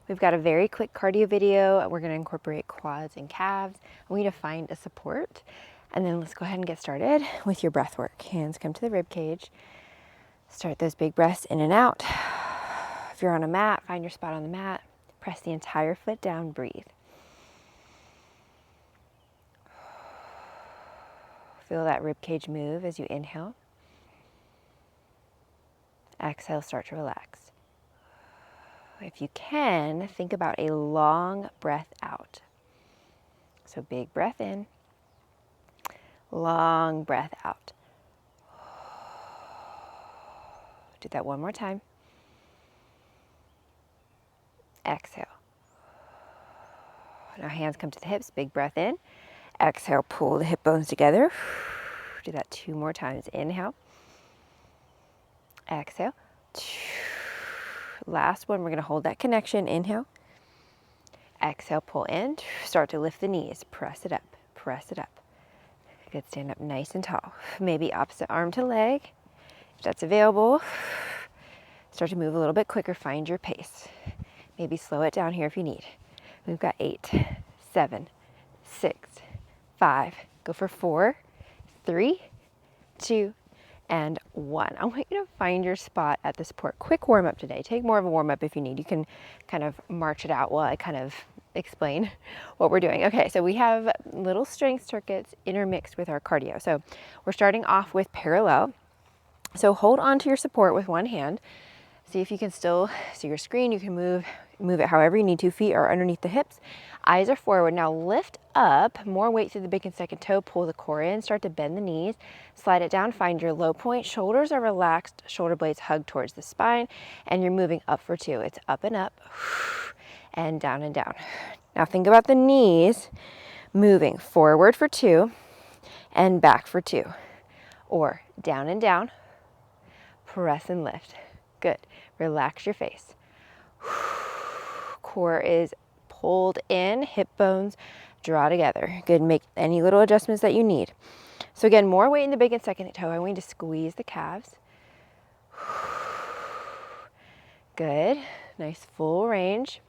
We've got a very quick cardio video. We're gonna incorporate quads and calves. We need to find a support. And then let's go ahead and get started with your breath work. Hands come to the rib cage. Start those big breaths in and out. If you're on a mat, find your spot on the mat. Press the entire foot down, breathe. Feel that rib cage move as you inhale. Exhale, start to relax. If you can, think about a long breath out. So big breath in, long breath out. Do that one more time. Exhale. Now hands come to the hips, big breath in. Exhale, pull the hip bones together. Do that 2 more times. Inhale. Exhale. Last one, we're gonna hold that connection. Inhale. Exhale, pull in. Start to lift the knees. Press it up, press it up. Good, stand up nice and tall. Maybe opposite arm to leg, if that's available. Start to move a little bit quicker, find your pace. Maybe slow it down here if you need. We've got 8, 7, 6, 5. Go for 4, 3, 2, and 1. I want you to find your spot at the support. Quick warm up today. Take more of a warm up if you need. You can kind of march it out while I kind of explain what we're doing. Okay, so we have little strength circuits intermixed with our cardio. So we're starting off with parallel. So hold on to your support with one hand. See if you can still see your screen. You can move it however you need to. Feet are underneath the hips. Eyes are forward. Now lift up, more weight through the big and second toe. Pull the core in, start to bend the knees. Slide it down, find your low point. Shoulders are relaxed, shoulder blades hug towards the spine, and you're moving up for 2. It's up and up, and down and down. Now think about the knees moving forward for 2, and back for 2. Or down and down, press and lift. Good. Relax your face. Core is pulled in, hip bones draw together. Good. Make any little adjustments that you need. So again, more weight in the big and second toe. I want you to squeeze the calves. Good. Nice full range.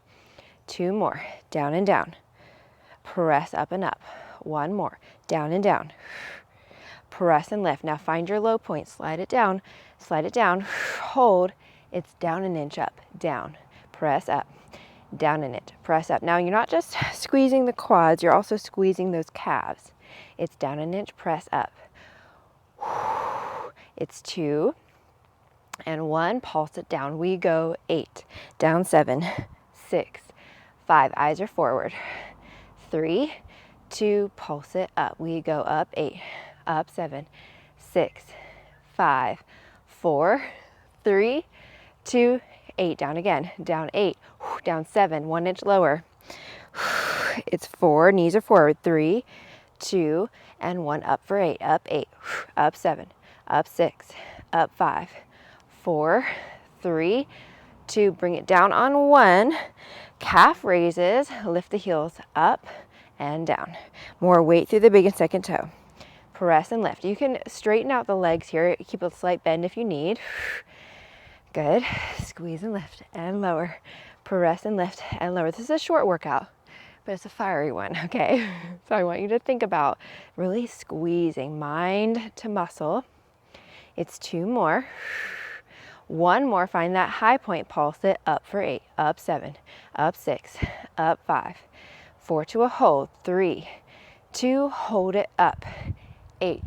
2 more. Down and down. Press up and up. 1 more. Down and down. Press and lift. Now find your low point. Slide it down. Slide it down. Hold. It's down an inch up. Down. Press up. Down an inch. Press up. Now you're not just squeezing the quads. You're also squeezing those calves. It's down an inch. Press up. It's 2 and 1. Pulse it down. We go 8. Down 7. 6. 5. Eyes are forward. 3. 2. Pulse it up. We go up 8. Up 7. 6. 5. 4. 3. 2. 8. Down again. Down 8. Down 7. 1 inch lower. It's 4. Knees are forward. 3, 2, and 1. Up for 8. Up 8. Up 7. Up 6. Up 5. 4. 3, 2. Bring it down on 1. Calf raises. Lift the heels up and down. More weight through the big and second toe. Press and lift. You can straighten out the legs here. Keep a slight bend if you need. Good. Squeeze and lift and lower. Press and lift and lower. This is a short workout, but it's a fiery one, okay? So I want you to think about really squeezing mind to muscle. It's 2 more. 1 more. Find that high point. Pulse it up for 8. Up 7. Up 6. Up 5. 4 to a hold. 3, 2. Hold it up. 8,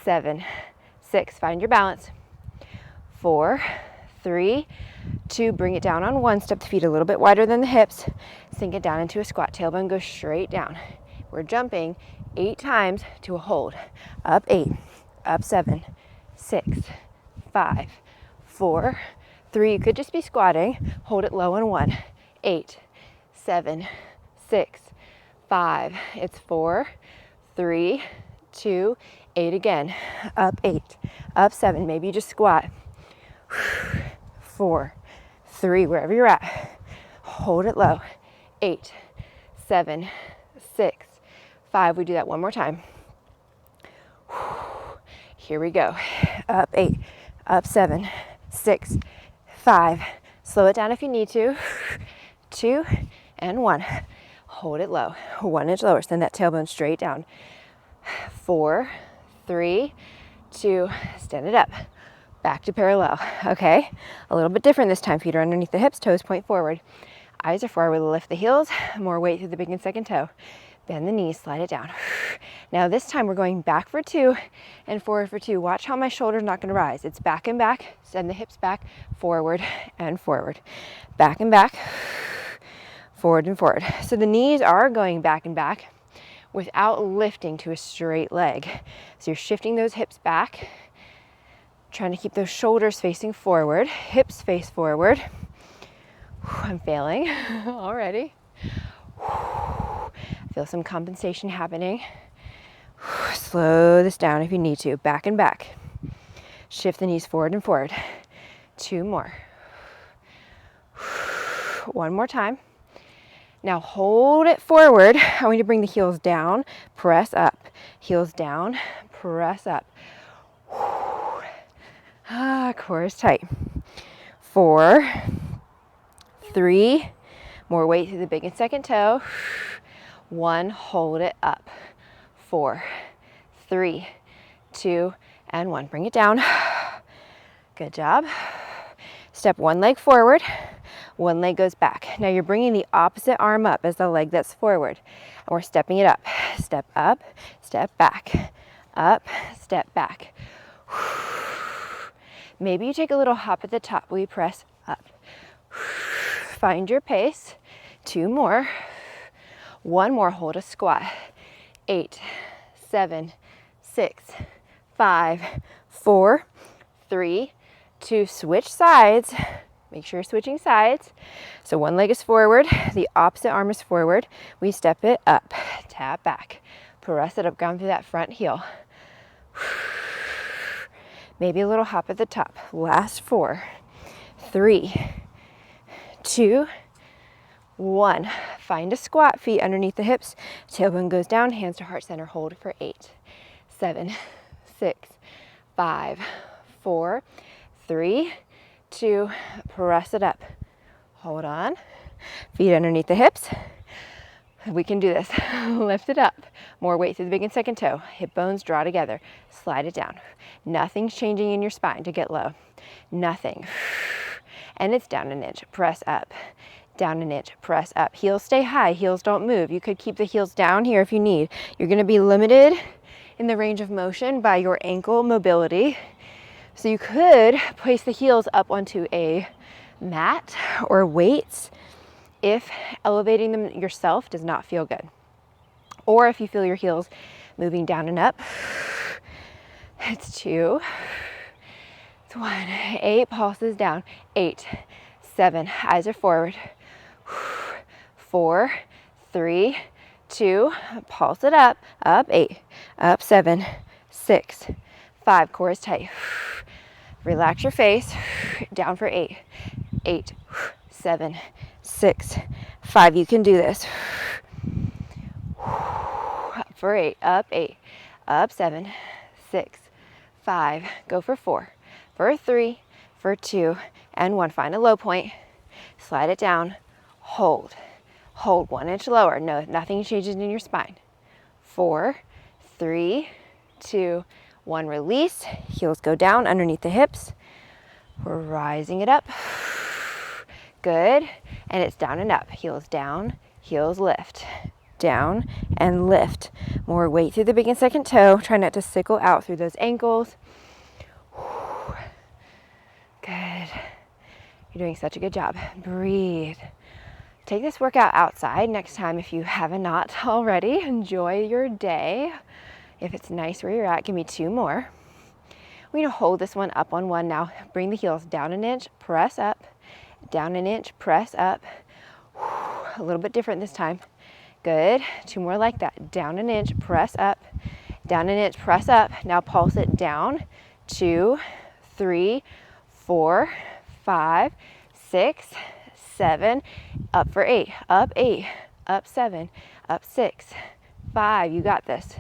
7, 6. Find your balance. 4, 3, 2. Bring it down on 1. Step the feet a little bit wider than the hips. Sink it down into a squat. Tailbone goes straight down. We're jumping 8 times to a hold. Up 8, up 7, 6, 5, 4, 3. You could just be squatting. Hold it low on 1. 8, 7, 6, 5. It's 4, 3, 2, 8 again. Up 8, up 7. Maybe you just squat. 4, 3, wherever you're at. Hold it low. 8, 7, 6, 5. We do that one more time. Here we go. Up 8, up 7, 6, 5. Slow it down if you need to. 2, and 1. Hold it low. 1 inch lower. Send that tailbone straight down. 4, 3, 2, stand it up. Back to parallel. Okay, a little bit different this time. Feet are underneath the hips, toes point forward. Eyes are forward, lift the heels, more weight through the big and second toe. Bend the knees, slide it down. Now this time we're going back for 2 and forward for 2. Watch how my shoulder's not gonna rise. It's back and back, send the hips back, forward and forward. Back and back, forward and forward. So the knees are going back and back without lifting to a straight leg. So you're shifting those hips back, trying to keep those shoulders facing forward, hips face forward. I'm failing already. Feel some compensation happening. Slow this down if you need to. Back and back. Shift the knees forward and forward. 2 more. 1 more time. Now hold it forward. I want you to bring the heels down, press up. Heels down, press up. Core is tight. 4, 3, more weight through the big and second toe. 1, hold it up. 4, 3, 2, and 1. Bring it down. Good job. Step 1 leg forward, 1 leg goes back. Now you're bringing the opposite arm up as the leg that's forward. And we're stepping it up. Step up, step back. Up, step back. Maybe you take a little hop at the top. We press up. Find your pace. 2 more. 1 more, hold a squat. 8, 7, 6, 5, 4, 3, 2, switch sides. Make sure you're switching sides. So 1 leg is forward, the opposite arm is forward. We step it up, tap back, press it up, down through that front heel. Maybe a little hop at the top. Last 4, 3, 2, 1. Find a squat, feet underneath the hips, tailbone goes down, hands to heart center, hold for 8, 7, 6, 5, 4, 3, 2, press it up. Hold on, feet underneath the hips. We can do this. Lift it up. More weight through the big and second toe. Hip bones draw together. Slide it down. Nothing's changing in your spine to get low. Nothing. And it's down an inch. Press up. Down an inch. Press up. Heels stay high. Heels don't move. You could keep the heels down here if you need. You're going to be limited in the range of motion by your ankle mobility. So you could place the heels up onto a mat or weights if elevating them yourself does not feel good. Or if you feel your heels moving down and up. It's 2. It's 1. 8, pulses down. 8, 7, eyes are forward. 4, 3, 2, pulse it up. Up 8, up 7, 6, 5, core is tight. Relax your face. Down for 8, 8, 7, 6, 5. You can do this. Up for 8, up 7, 6, 5. Go for 4, for 3, for 2, and 1. Find a low point. Slide it down. Hold. Hold 1 inch lower. No, nothing changes in your spine. 4, 3, 2, 1. Release. Heels go down underneath the hips. We're rising it up. Good. And it's down and up. Heels down, heels lift. Down and lift. More weight through the big and second toe. Try not to sickle out through those ankles. Good. You're doing such a good job. Breathe. Take this workout outside next time if you haven't not already. Enjoy your day. If it's nice where you're at, give me 2 more. We're going to hold this one up on 1 now. Bring the heels down an inch, press up. Down an inch, press up. A little bit different this time. Good. 2 more like that. Down an inch, press up. Down an inch, press up. Now pulse it down. 2, 3, 4, 5, 6, 7. Up for 8. Up 8. Up 7. Up 6. 5. You got this.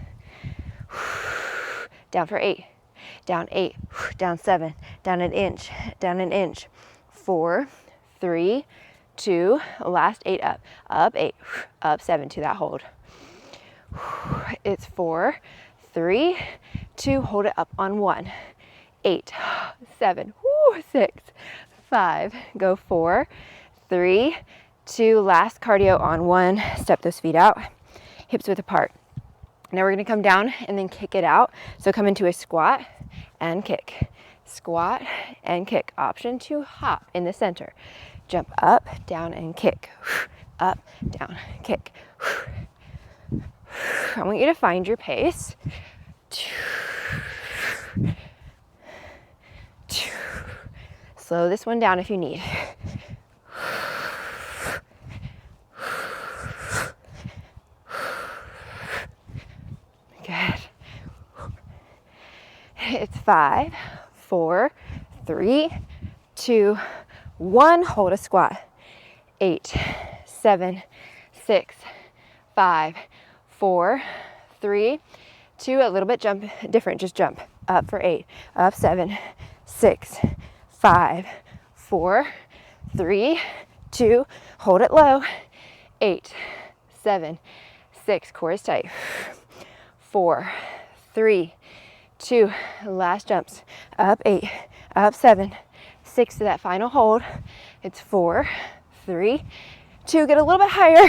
Down for 8. Down 8. Down 7. Down an inch. Down an inch. 4, 3, 2, last 8 up, up 8, up 7 to that hold. It's 4, 3, 2, hold it up on 1, 8, 7, 6, 5, go 4, 3, 2, last cardio on 1, step those feet out, hips width apart. Now we're gonna come down and then kick it out. So come into a squat and kick, squat and kick. Option to hop in the center. Jump up, down, and kick. Up, down, kick. I want you to find your pace. Slow this one down if you need. Good. It's 5, 4, 3, 2, 1. Hold a squat. 8, 7, 6, 5, 4, 3, 2. A little bit jump, different. Just jump up for 8, up 7, 6, 5, 4, 3, 2. Hold it low. 8, 7, 6. Core is tight. 4, 3, 2. Last jumps. Up 8, up 7, 6 to that final hold. It's 4, 3, 2. Get a little bit higher.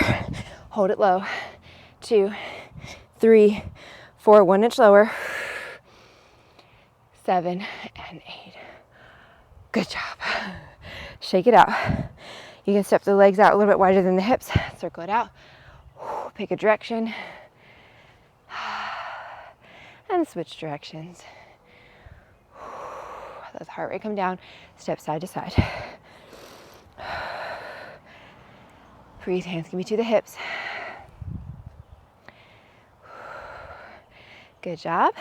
Hold it low. 2, 3, 4. 1 inch lower. 7 and 8. Good job. Shake it out. You can step the legs out a little bit wider than the hips. Circle it out. Pick a direction. And switch directions. Let the heart rate come down. Step side to side. Breathe. Hands can be to the hips. Good job.